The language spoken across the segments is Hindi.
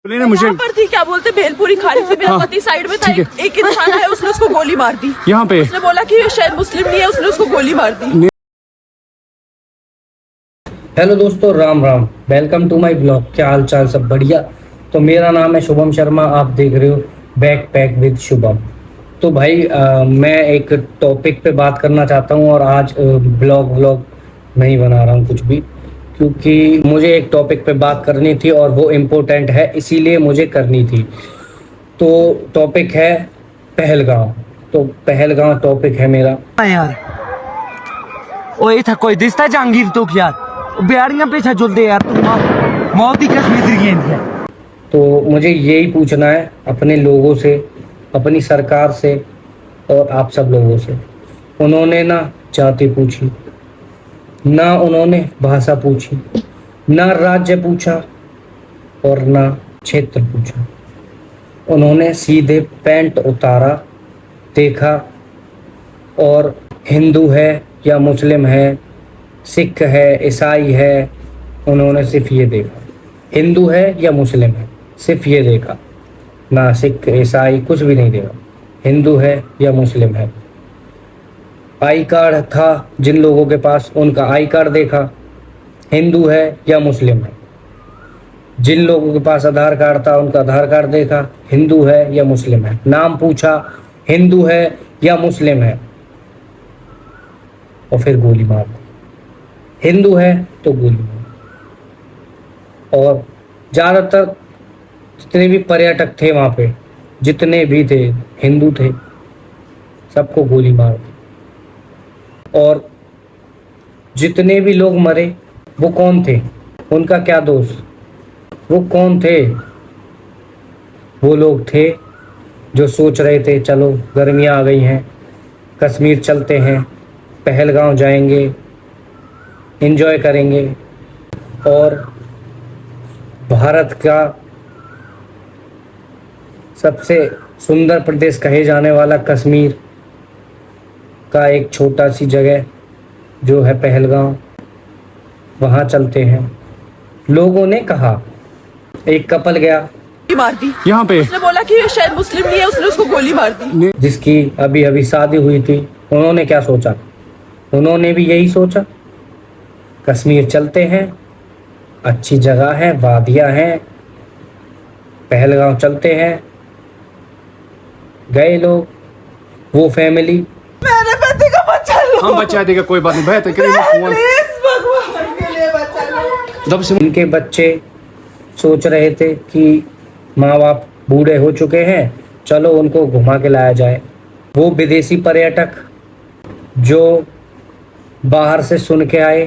मुझे पर थी, क्या बोलते भेलपुरी खा रही थी, मेरा पति साइड में था, एक इंसान है, उसने उसको गोली मार दी। यहाँ पे उसने बोला कि ये शायद मुस्लिम नहीं है, उसने उसको गोली मार दी। हेलो दोस्तों, Ram Ram. Welcome to my blog. क्या हाल चाल, सब बढ़िया। तो मेरा नाम है शुभम शर्मा, आप देख रहे हो बैक पैक विद शुभम। तो भाई मैं एक टॉपिक पे बात करना चाहता हूँ और आज ब्लॉग नहीं बना रहा हूँ कुछ भी, क्योंकि मुझे एक टॉपिक पे बात करनी थी और वो इम्पोर्टेंट है, इसीलिए मुझे करनी थी। तो टॉपिक है पहलगांव। तो पहलगांव टॉपिक है मेरा। यार ओए था कोई दिसता जहांगीर तो यार बिहारियां पीछे जुलते यार तुम मौत ही कश्मीर की है। तो मुझे यही पूछना है अपने लोगों से, अपनी सरकार से और आप सब लोगों से। उन्होंने ना जाति पूछी, ना उन्होंने भाषा पूछी, ना राज्य पूछा और ना क्षेत्र पूछा। उन्होंने सीधे पैंट उतारा, देखा और हिंदू है या मुस्लिम है, सिख है, ईसाई है, उन्होंने सिर्फ ये देखा। हिंदू है या मुस्लिम है, सिर्फ ये देखा। ना सिख ईसाई कुछ भी नहीं देखा, हिंदू है या मुस्लिम है। आई कार्ड था जिन लोगों के पास, उनका आई कार्ड देखा, हिंदू है या मुस्लिम है। जिन लोगों के पास आधार कार्ड था, उनका आधार कार्ड देखा, हिंदू है या मुस्लिम है। नाम पूछा, हिंदू है या मुस्लिम है, और फिर गोली मार दी। हिंदू है तो गोली मार। और ज़्यादातर जितने भी पर्यटक थे वहाँ पे, जितने भी थे हिंदू थे, सबको गोली मार दी। और जितने भी लोग मरे वो कौन थे, उनका क्या दोष, वो कौन थे? वो लोग थे जो सोच रहे थे चलो गर्मियाँ आ गई हैं, कश्मीर चलते हैं, पहलगांव जाएंगे, एंजॉय करेंगे। और भारत का सबसे सुंदर प्रदेश कहे जाने वाला कश्मीर का एक छोटा सी जगह जो है पहलगांव, वहाँ चलते हैं। लोगों ने कहा, एक कपल गया, मार दी। यहाँ पे उसने बोला कि ये शायद मुस्लिम नहीं है, उसने उसको गोली मार दी। जिसकी अभी अभी शादी हुई थी, उन्होंने क्या सोचा? उन्होंने भी यही सोचा, कश्मीर चलते हैं, अच्छी जगह है, वादियाँ हैं, पहलगांव चलते हैं। गए लोग, वो फैमिली। मेरे पति का बच्चा लो। हम बचा देगा, कोई बात नहीं, बेहतर प्लीज भगवान के लिए बचा लो। जब से इनके बच्चे सोच रहे थे कि माँ बाप बूढ़े हो चुके हैं, चलो उनको घुमा के लाया जाए। वो विदेशी पर्यटक जो बाहर से सुन के आए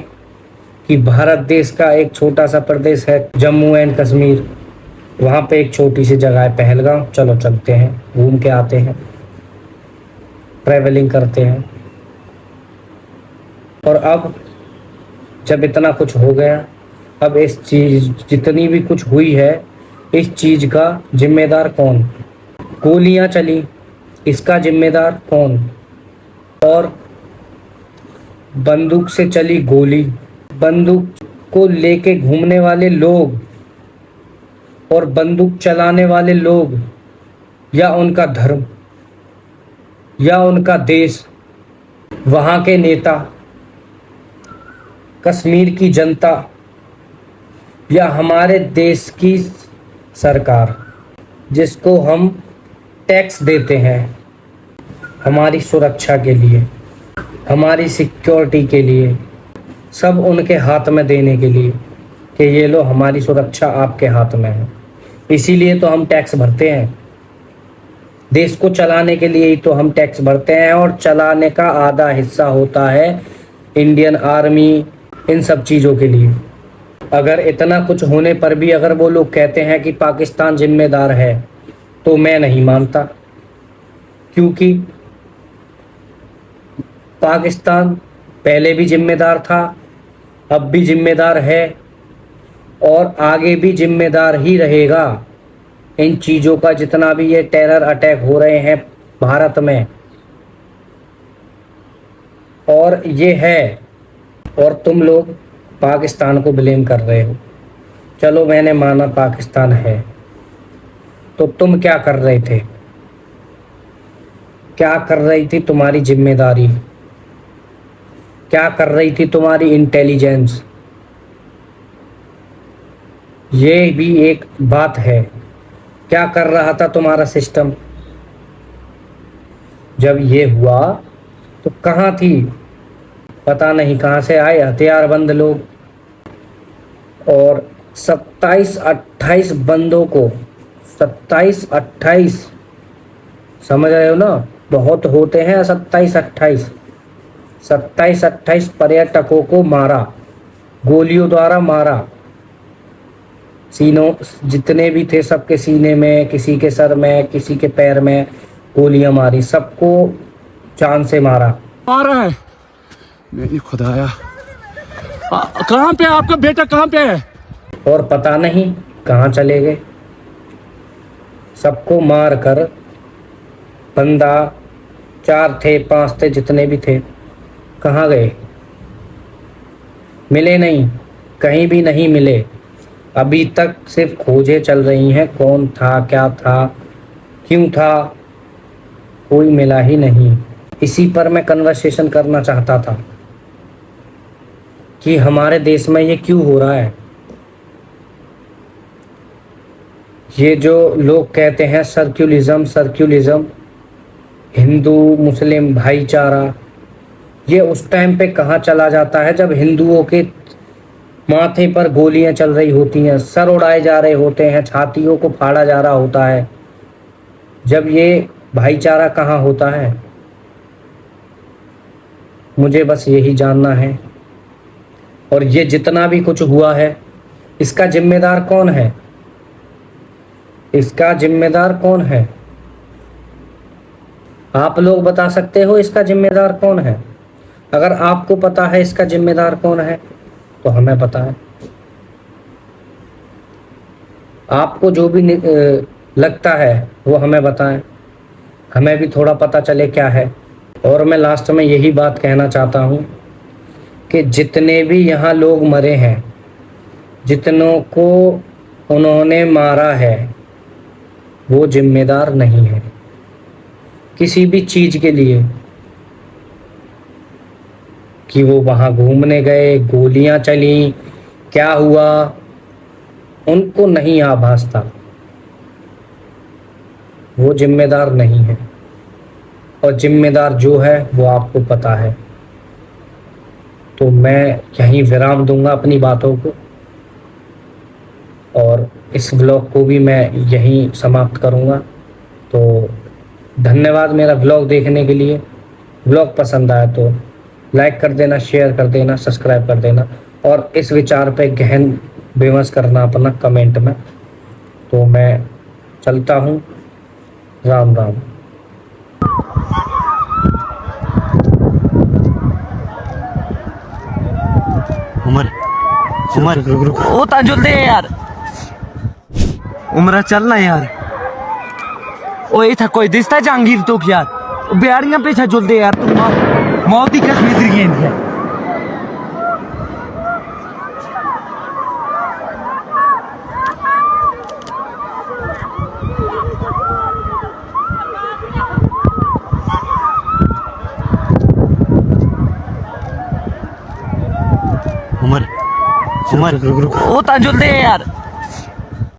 कि भारत देश का एक छोटा सा प्रदेश है जम्मू एंड कश्मीर, वहाँ पे एक छोटी सी जगह है पहलगांव, चलो चलते हैं, घूम के आते हैं, ट्रैवलिंग करते हैं। और अब जब इतना कुछ हो गया, अब इस चीज़ जितनी भी कुछ हुई है, इस चीज़ का जिम्मेदार कौन? गोलियां चली, इसका जिम्मेदार कौन? और बंदूक से चली गोली, बंदूक को लेके घूमने वाले लोग और बंदूक चलाने वाले लोग, या उनका धर्म या उनका देश, वहाँ के नेता, कश्मीर की जनता या हमारे देश की सरकार, जिसको हम टैक्स देते हैं हमारी सुरक्षा के लिए, हमारी सिक्योरिटी के लिए, सब उनके हाथ में देने के लिए कि ये लो हमारी सुरक्षा आपके हाथ में है। इसीलिए तो हम टैक्स भरते हैं, देश को चलाने के लिए ही तो हम टैक्स भरते हैं। और चलाने का आधा हिस्सा होता है इंडियन आर्मी, इन सब चीज़ों के लिए। अगर इतना कुछ होने पर भी अगर वो लोग कहते हैं कि पाकिस्तान जिम्मेदार है, तो मैं नहीं मानता, क्योंकि पाकिस्तान पहले भी जिम्मेदार था, अब भी जिम्मेदार है और आगे भी जिम्मेदार ही रहेगा। इन चीज़ों का जितना भी ये टेरर अटैक हो रहे हैं भारत में, और ये है, और तुम लोग पाकिस्तान को ब्लेम कर रहे हो। चलो मैंने माना पाकिस्तान है, तो तुम क्या कर रहे थे? क्या कर रही थी तुम्हारी जिम्मेदारी? क्या कर रही थी तुम्हारी इंटेलिजेंस? ये भी एक बात है। क्या कर रहा था तुम्हारा सिस्टम? जब ये हुआ तो कहाँ थी? पता नहीं कहाँ से आए हथियारबंद लोग और 27-28 बंदों को, 27-28, समझ रहे हो ना? बहुत होते हैं 27-28 पर्यटकों को मारा, गोलियों द्वारा मारा। सीनों जितने भी थे सबके सीने में, किसी के सर में, किसी के पैर में गोलियां मारी, सबको जान से मारा। आ रहा है नहीं खुदाया, कहाँ पे है आपका बेटा, कहाँ पे है? और पता नहीं कहाँ चले गए। सबको मार कर, बंदा 4 थे 5 थे जितने भी थे, कहाँ गए? मिले नहीं, कहीं भी नहीं मिले। अभी तक सिर्फ खोजें चल रही हैं, कौन था, क्या था, क्यों था, कोई मिला ही नहीं। इसी पर मैं कन्वर्सेशन करना चाहता था कि हमारे देश में ये क्यों हो रहा है। ये जो लोग कहते हैं सर्क्युलिज्म, हिंदू मुस्लिम भाईचारा, ये उस टाइम पे कहाँ चला जाता है जब हिंदुओं के माथे पर गोलियां चल रही होती हैं, सर उड़ाए जा रहे होते हैं, छातियों को फाड़ा जा रहा होता है। जब ये भाईचारा कहाँ होता है? मुझे बस यही जानना है। और ये जितना भी कुछ हुआ है, इसका जिम्मेदार कौन है? इसका जिम्मेदार कौन है? आप लोग बता सकते हो इसका जिम्मेदार कौन है? अगर आपको पता है इसका जिम्मेदार कौन है तो हमें पता है। आपको जो भी लगता है वो हमें बताएं, हमें भी थोड़ा पता चले क्या है। और मैं लास्ट में यही बात कहना चाहता हूँ कि जितने भी यहाँ लोग मरे हैं, जितनों को उन्होंने मारा है, वो जिम्मेदार नहीं है किसी भी चीज़ के लिए। कि वो वहाँ घूमने गए, गोलियां चली, क्या हुआ, उनको नहीं आभास था। वो जिम्मेदार नहीं है, और जिम्मेदार जो है वो आपको पता है। तो मैं यहीं विराम दूंगा अपनी बातों को, और इस व्लॉग को भी मैं यहीं समाप्त करूंगा। तो धन्यवाद मेरा व्लॉग देखने के लिए। व्लॉग पसंद आया तो लाइक कर देना, शेयर कर देना, सब्सक्राइब कर देना, और इस विचार पे गहन विमर्श करना अपना कमेंट में। तो मैं चलता हूँ, राम राम। उमर ओ ताजुल दे यार, उमरा चलना यार। ओ ये था कोई दिसता जहांगीर तो यार, बिहारियां पीछे जुल दे यार, तुम मौत की कसम है। उमर ओ ताजुल दे यार।